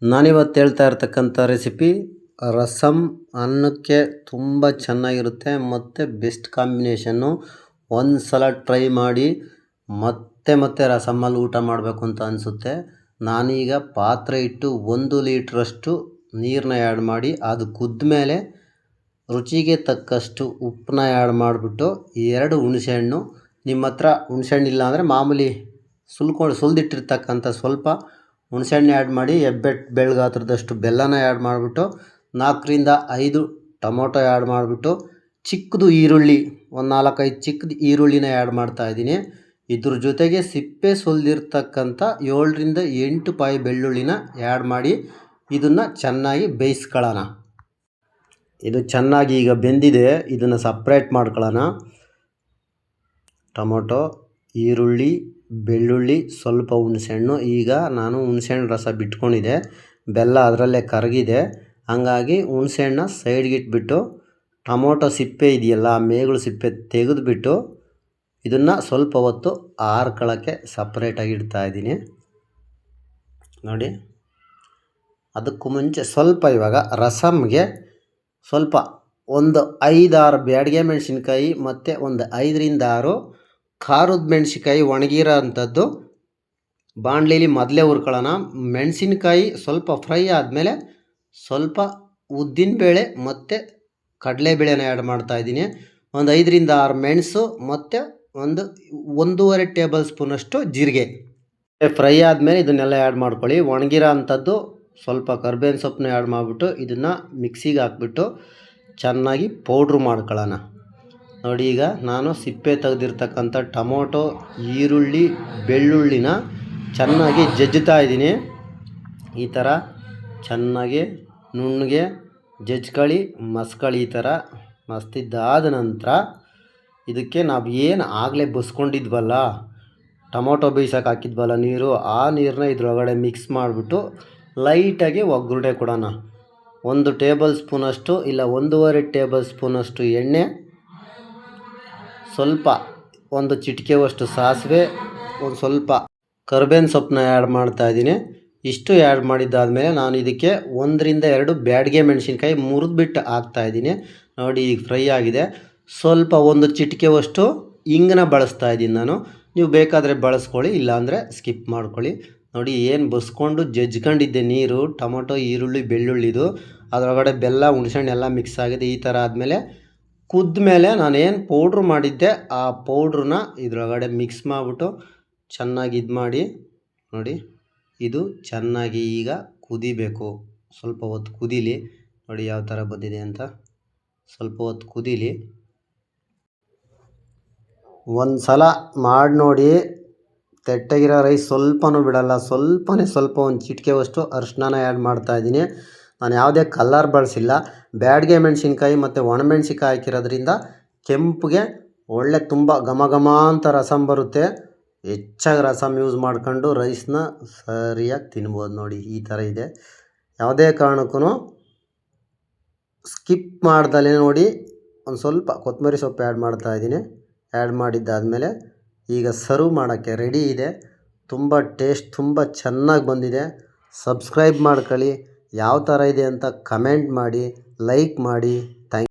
ನಾನಿವತ್ತು ಹೇಳ್ತಾ ಇರ್ತಕ್ಕಂಥ ರೆಸಿಪಿ ರಸಮ್ ಅನ್ನಕ್ಕೆ ತುಂಬ ಚೆನ್ನಾಗಿರುತ್ತೆ ಮತ್ತು ಬೆಸ್ಟ್ ಕಾಂಬಿನೇಷನ್ನು. ಒಂದು ಸಲ ಟ್ರೈ ಮಾಡಿ ಮತ್ತೆ ಮತ್ತೆ ರಸಮ್ಮಲ್ಲಿ ಊಟ ಮಾಡಬೇಕು ಅಂತ ಅನಿಸುತ್ತೆ. ನಾನೀಗ ಪಾತ್ರೆ ಇಟ್ಟು 1 ಲೀಟ್ರಷ್ಟು ನೀರನ್ನ ಆ್ಯಡ್ ಮಾಡಿ ಅದು ಕುದ್ದ ಮೇಲೆ ರುಚಿಗೆ ತಕ್ಕಷ್ಟು ಉಪ್ಪನ್ನ ಆ್ಯಡ್ ಮಾಡಿಬಿಟ್ಟು 2 ಹುಣಸೆಹಣ್ಣು, ನಿಮ್ಮ ಹತ್ರ ಹುಣಸೆಹಣ್ಣು ಇಲ್ಲ ಅಂದರೆ ಮಾಮೂಲಿ ಸುಲಿದಿಟ್ಟಿರ್ತಕ್ಕಂಥ ಸ್ವಲ್ಪ ಹುಣಸೆಹಣ್ಣು ಆ್ಯಡ್ ಮಾಡಿ, ಹೆಬ್ಬೆಟ್ಟು ಬೆಳ್ಗಾತ್ರದಷ್ಟು ಬೆಲ್ಲನ ಆ್ಯಡ್ ಮಾಡಿಬಿಟ್ಟು 4ರಿಂದ 5 ಟೊಮೊಟೊ ಆ್ಯಡ್ ಮಾಡಿಬಿಟ್ಟು ಚಿಕ್ಕದು ಈರುಳ್ಳಿ ಒಂದು 4-5 ಚಿಕ್ಕದು ಈರುಳ್ಳಿನ ಆ್ಯಡ್ ಮಾಡ್ತಾಯಿದ್ದೀನಿ. ಇದ್ರ ಜೊತೆಗೆ ಸಿಪ್ಪೆ ಸುಲಿದಿರ್ತಕ್ಕಂಥ 7ರಿಂದ 8 ಪಾಯಿ ಬೆಳ್ಳುಳ್ಳಿನ ಆ್ಯಡ್ ಮಾಡಿ ಇದನ್ನು ಚೆನ್ನಾಗಿ ಬೇಯಿಸ್ಕೊಳ್ಳೋಣ. ಇದು ಚೆನ್ನಾಗಿ ಈಗ ಬೆಂದಿದೆ, ಇದನ್ನು ಸಪ್ರೇಟ್ ಮಾಡ್ಕೊಳ್ಳೋಣ. ಟೊಮೊಟೊ, ಈರುಳ್ಳಿ, ಬೆಳ್ಳುಳ್ಳಿ, ಸ್ವಲ್ಪ ಹುಣಸೆಹಣ್ಣು. ಈಗ ನಾನು ಹುಣಸೆಹಣ್ಣು ರಸ ಬಿಟ್ಕೊಂಡಿದ್ದೆ, ಬೆಲ್ಲ ಅದರಲ್ಲೇ ಕರಗಿದೆ, ಹಂಗಾಗಿ ಹುಣಸೆಹಣ್ಣ ಸೈಡ್ಗೆ ಇಟ್ಬಿಟ್ಟು ಟೊಮೊಟೊ ಸಿಪ್ಪೆ ಇದೆಯಲ್ಲ ಆ ಮೇಗಳು ಸಿಪ್ಪೆ ತೆಗೆದುಬಿಟ್ಟು ಇದನ್ನು ಸ್ವಲ್ಪ ಹೊತ್ತು ಆರ್ಕೊಳ್ಳೋಕ್ಕೆ ಸಪ್ರೇಟಾಗಿ ಇಡ್ತಾಯಿದ್ದೀನಿ. ನೋಡಿ, ಅದಕ್ಕೂ ಮುಂಚೆ ಸ್ವಲ್ಪ ಇವಾಗ ರಸಮ್ಗೆ ಸ್ವಲ್ಪ ಒಂದು 5-6 ಬ್ಯಾಡಗೆ ಮೆಣಸಿನ್ಕಾಯಿ ಮತ್ತು ಒಂದು 5ರಿಂದ 6 ಖಾರದ ಮೆಣಸಿನ್ಕಾಯಿ ಒಣಗಿರೋ ಅಂಥದ್ದು ಬಾಣಲಿಲಿ ಮೊದಲೇ ಹುರ್ಕೊಳ್ಳೋಣ. ಮೆಣಸಿನ್ಕಾಯಿ ಸ್ವಲ್ಪ ಫ್ರೈ ಆದಮೇಲೆ ಸ್ವಲ್ಪ ಉದ್ದಿನಬೇಳೆ ಮತ್ತು ಕಡಲೆಬೇಳೆನ ಆ್ಯಡ್ ಮಾಡ್ತಾಯಿದ್ದೀನಿ. ಒಂದು 5ರಿಂದ 6 ಮೆಣಸು ಮತ್ತು ಒಂದು 1.5 ಟೇಬಲ್ ಸ್ಪೂನಷ್ಟು ಜೀರಿಗೆ. ಫ್ರೈ ಆದಮೇಲೆ ಇದನ್ನೆಲ್ಲ ಆ್ಯಡ್ ಮಾಡ್ಕೊಳ್ಳಿ. ಒಣಗಿರೋ ಅಂಥದ್ದು ಸ್ವಲ್ಪ ಕರ್ಬೇವಿನ ಸೊಪ್ಪನ್ನ ಆ್ಯಡ್ ಮಾಡಿಬಿಟ್ಟು ಇದನ್ನು ಮಿಕ್ಸಿಗೆ ಹಾಕ್ಬಿಟ್ಟು ಚೆನ್ನಾಗಿ ಪೌಡ್ರು ಮಾಡ್ಕೊಳ್ಳೋಣ. ನೋಡಿ, ಈಗ ನಾನು ಸಿಪ್ಪೆ ತೆಗೆದಿರ್ತಕ್ಕಂಥ ಟೊಮೊಟೊ, ಈರುಳ್ಳಿ, ಬೆಳ್ಳುಳ್ಳಿನ ಚೆನ್ನಾಗಿ ಜಜ್ಜುತ್ತಾ ಇದ್ದೀನಿ. ಈ ಥರ ಚೆನ್ನಾಗಿ ನುಣ್ಣಗೆ ಜಜ್ಕೊಳ್ಳಿ, ಮಸ್ಕೊಳ್ಳಿ. ಈ ಥರ ಮಸ್ತಿದ್ದಾದ ನಂತರ ಇದಕ್ಕೆ ನಾವು ಏನು ಆಗಲೇ ಬಸ್ಕೊಂಡಿದ್ವಲ್ಲ, ಟೊಮೊಟೊ ಬೇಯಿಸೋಕೆ ಹಾಕಿದ್ವಲ್ಲ ನೀರು, ಆ ನೀರನ್ನ ಇದ್ರೊಳಗಡೆ ಮಿಕ್ಸ್ ಮಾಡಿಬಿಟ್ಟು ಲೈಟಾಗಿ ಒಗ್ಗರಣೆ ಕೊಡೋಣ. 1 ಟೇಬಲ್ ಸ್ಪೂನಷ್ಟು ಇಲ್ಲ 1.5 ಟೇಬಲ್ ಸ್ಪೂನಷ್ಟು ಎಣ್ಣೆ, ಸ್ವಲ್ಪ ಒಂದು ಚಿಟಿಕೆವಷ್ಟು ಸಾಸಿವೆ, ಒಂದು ಸ್ವಲ್ಪ ಕರ್ಬೇವಿನ ಸೊಪ್ಪನ್ನ ಆ್ಯಡ್ ಮಾಡ್ತಾಯಿದ್ದೀನಿ. ಇಷ್ಟು ಆ್ಯಡ್ ಮಾಡಿದ್ದಾದಮೇಲೆ ನಾನು ಇದಕ್ಕೆ 1ರಿಂದ 2 ಬ್ಯಾಡಗೆ ಮೆಣಸಿನ್ಕಾಯಿ ಮುರಿದ್ಬಿಟ್ಟು ಹಾಕ್ತಾಯಿದ್ದೀನಿ. ನೋಡಿ, ಈಗ ಫ್ರೈ ಆಗಿದೆ. ಸ್ವಲ್ಪ ಒಂದು ಚಿಟಿಕೆವಷ್ಟು ಹಿಂಗನ್ನ ಬಳಸ್ತಾಯಿದ್ದೀನಿ ನಾನು. ನೀವು ಬೇಕಾದರೆ ಬಳಸ್ಕೊಳ್ಳಿ, ಇಲ್ಲಾಂದರೆ ಸ್ಕಿಪ್ ಮಾಡ್ಕೊಳ್ಳಿ. ನೋಡಿ, ಏನು ಬಸ್ಕೊಂಡು ಜಜ್ಕೊಂಡಿದ್ದೆ ನೀರು ಟೊಮೊಟೊ, ಈರುಳ್ಳಿ, ಬೆಳ್ಳುಳ್ಳಿದು, ಅದರೊಳಗಡೆ ಬೆಲ್ಲ, ಹುಣಸೆಹಣ್ಣು ಎಲ್ಲ ಮಿಕ್ಸ್ ಆಗಿದೆ. ಈ ಥರ ಆದಮೇಲೆ ಕುದ್ದ ಮೇಲೆ ನಾನೇನು ಪೌಡ್ರು ಮಾಡಿದ್ದೆ ಆ ಪೌಡ್ರನ್ನ ಇದರೊಳಗಡೆ ಮಿಕ್ಸ್ ಮಾಡಿಬಿಟ್ಟು ಚೆನ್ನಾಗಿ ಇದು ಮಾಡಿ. ನೋಡಿ, ಇದು ಚೆನ್ನಾಗಿ ಈಗ ಕುದಿಬೇಕು. ಸ್ವಲ್ಪ ಹೊತ್ತು ಕುದೀಲಿ. ನೋಡಿ ಯಾವ ಥರ ಬಂದಿದೆ ಅಂತ. ಸ್ವಲ್ಪ ಹೊತ್ತು ಕುದೀಲಿ. ಒಂದು ಸಲ ಮಾಡಿ ನೋಡಿ. ತೆಟ್ಟಗಿರೋ ರೈಸ್ ಸ್ವಲ್ಪನೂ ಬಿಡಲ್ಲ, ಸ್ವಲ್ಪ ಒಂದು ಚಿಟಿಕೆವಷ್ಟು ಅರಿಶಿನ ಆ್ಯಡ್ ಮಾಡ್ತಾಯಿದ್ದೀನಿ. ನಾನು ಯಾವುದೇ ಕಲರ್ ಬಳಸಿಲ್ಲ. ಬ್ಯಾಡಗೆ ಮೆಣಸಿನ್ಕಾಯಿ ಮತ್ತು ಒಣಮೆಣ್ಸಿನ್ಕಾಯಿ ಹಾಕಿರೋದ್ರಿಂದ ಕೆಂಪಿಗೆ ಒಳ್ಳೆ ತುಂಬ ಘಮ ಘಮ ಅಂತ ರಸಮ್ ಬರುತ್ತೆ. ಹೆಚ್ಚಾಗಿ ರಸಮ್ ಯೂಸ್ ಮಾಡ್ಕೊಂಡು ರೈಸ್ನ ಸರಿಯಾಗಿ ತಿನ್ಬೋದು. ನೋಡಿ, ಈ ಥರ ಇದೆ. ಯಾವುದೇ ಕಾರಣಕ್ಕೂ ಸ್ಕಿಪ್ ಮಾಡ್ದಲೇ ನೋಡಿ ಒಂದು ಸ್ವಲ್ಪ ಕೊತ್ತಂಬರಿ ಸೊಪ್ಪು ಆ್ಯಡ್ ಮಾಡ್ತಾಯಿದ್ದೀನಿ. ಆ್ಯಡ್ ಮಾಡಿದ್ದಾದಮೇಲೆ ಈಗ ಸರ್ವ್ ಮಾಡೋಕ್ಕೆ ರೆಡಿ ಇದೆ. ತುಂಬ ಟೇಸ್ಟ್ ತುಂಬ ಚೆನ್ನಾಗಿ ಬಂದಿದೆ. ಸಬ್ಸ್ಕ್ರೈಬ್ ಮಾಡ್ಕೊಳ್ಳಿ. ಯಾವ ಥರ ಇದೆ ಅಂತ ಕಮೆಂಟ್ ಮಾಡಿ, ಲೈಕ್ ಮಾಡಿ.